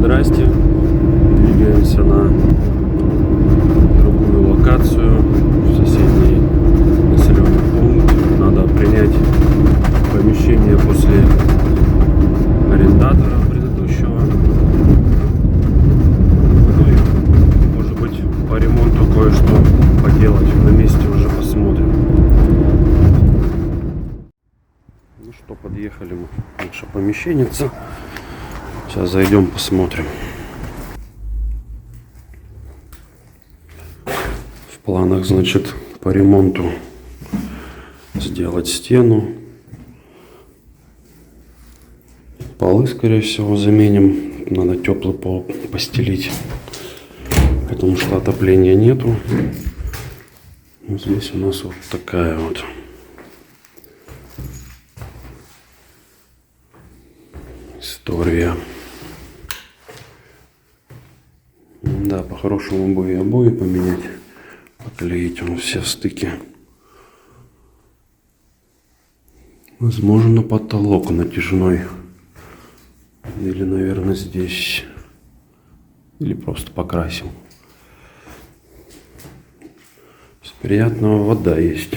здрасте. Двигаемся на другую локацию, в соседний населенный пункт. Надо принять помещение после арендатора предыдущего. Ну и, может быть, по ремонту кое-что поделать. На месте уже посмотрим. Ну что, подъехали мы в наше помещение. Сейчас зайдем, посмотрим. В планах, значит, по ремонту сделать стену. Полы, скорее всего, заменим. Надо теплый пол постелить, потому что отопления нету. Здесь у нас вот такая вот история. Да, по-хорошему бы и обои поменять, поклеить все стыки. Возможно, потолок натяжной. Или, наверное, здесь. Или просто покрасим. С приятного вода есть.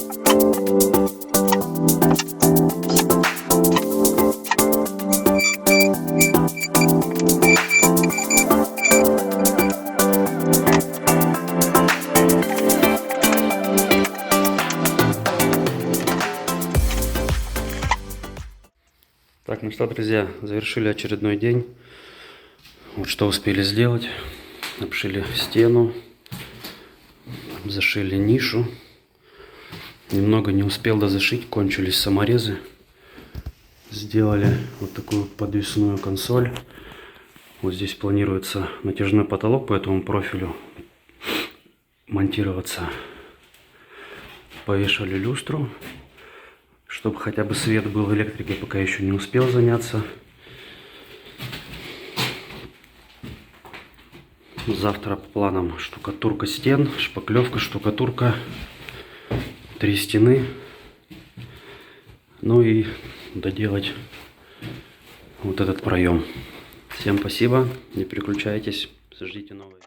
Так, ну что, друзья, завершили очередной день. Вот что успели сделать. Обшили стену, зашили нишу. Немного не успел дозашить, кончились саморезы. Сделали вот такую подвесную консоль. Вот здесь планируется натяжной потолок по этому профилю монтироваться. Повешали люстру, чтобы хотя бы свет был. Электрикой пока еще не успел заняться. Завтра по планам штукатурка стен, шпаклевка, штукатурка, 3 стены. Ну и доделать вот этот проем. Всем спасибо, не переключайтесь, ждите новые.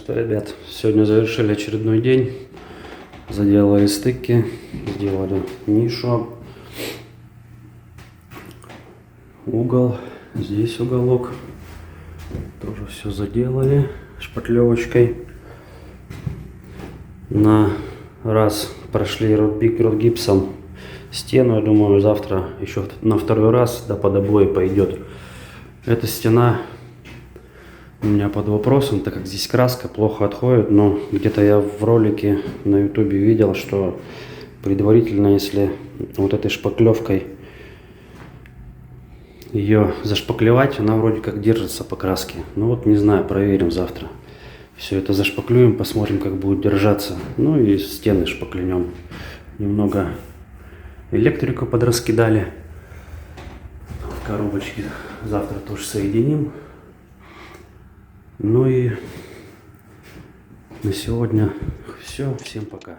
что, ребят, сегодня завершили очередной день. Заделали стыки, сделали нишу, угол, здесь уголок. Тоже все заделали шпатлевочкой. На раз прошли ротгипсом стену. Я думаю, завтра еще на второй раз под обои пойдет. Эта стена у меня под вопросом, так как здесь краска плохо отходит, но где-то я в ролике на ютубе видел, что предварительно, если вот этой шпаклевкой ее зашпаклевать, она вроде как держится по краске. Ну вот не знаю, проверим завтра. Все это зашпаклюем, посмотрим, как будет держаться. Ну и стены шпаклянем. Немного электрику подраскидали. В коробочке завтра тоже соединим. Ну и на сегодня все. Всем пока.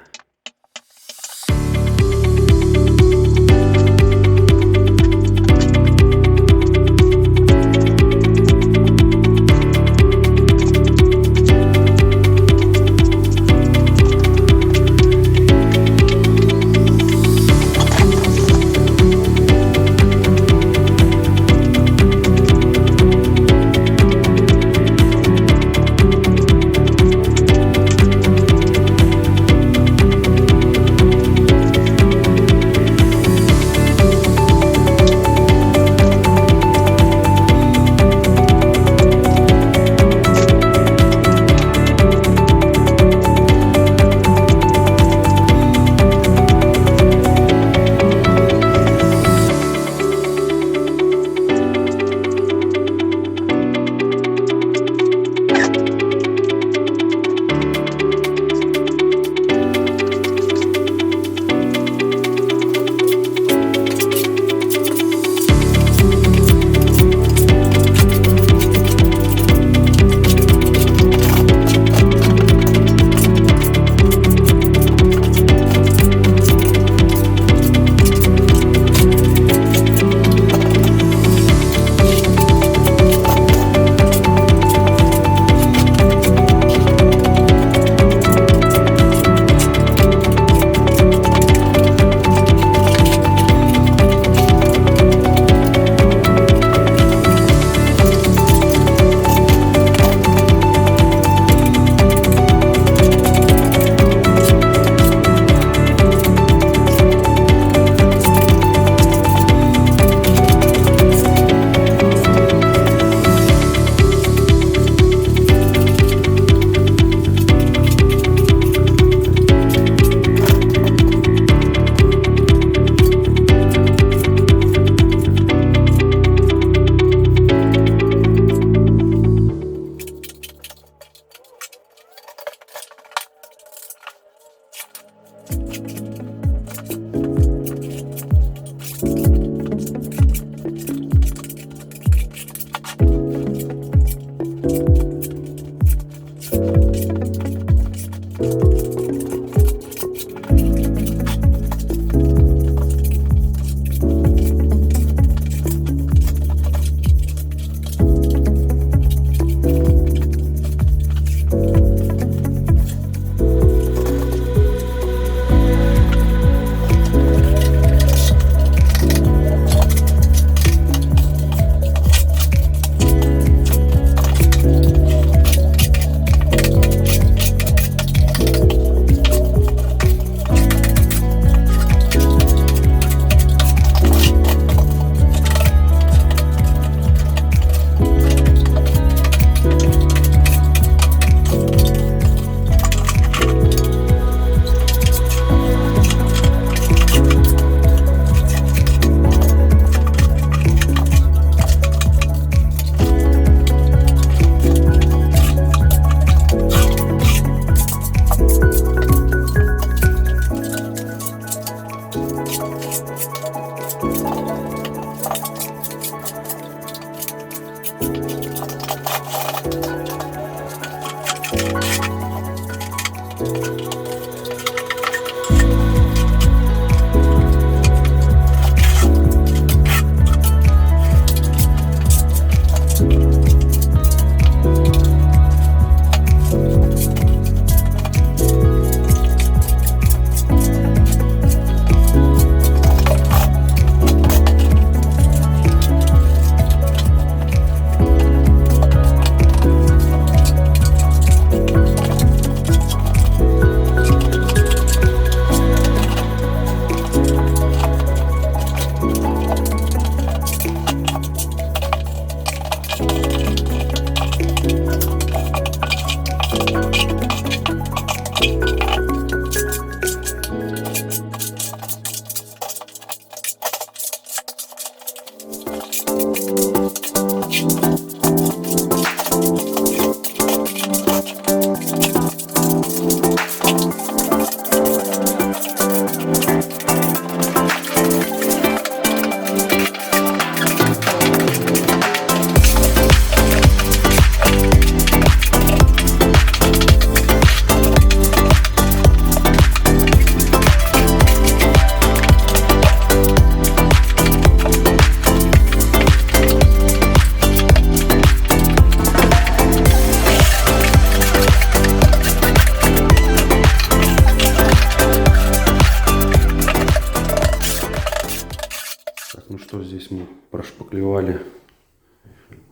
мы прошпаклевали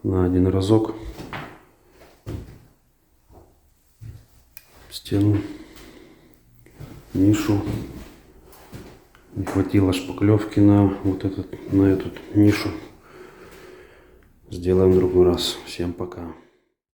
на один разок стену, нишу. Не хватило шпаклевки на вот на эту нишу. Сделаем в другой раз. Всем пока.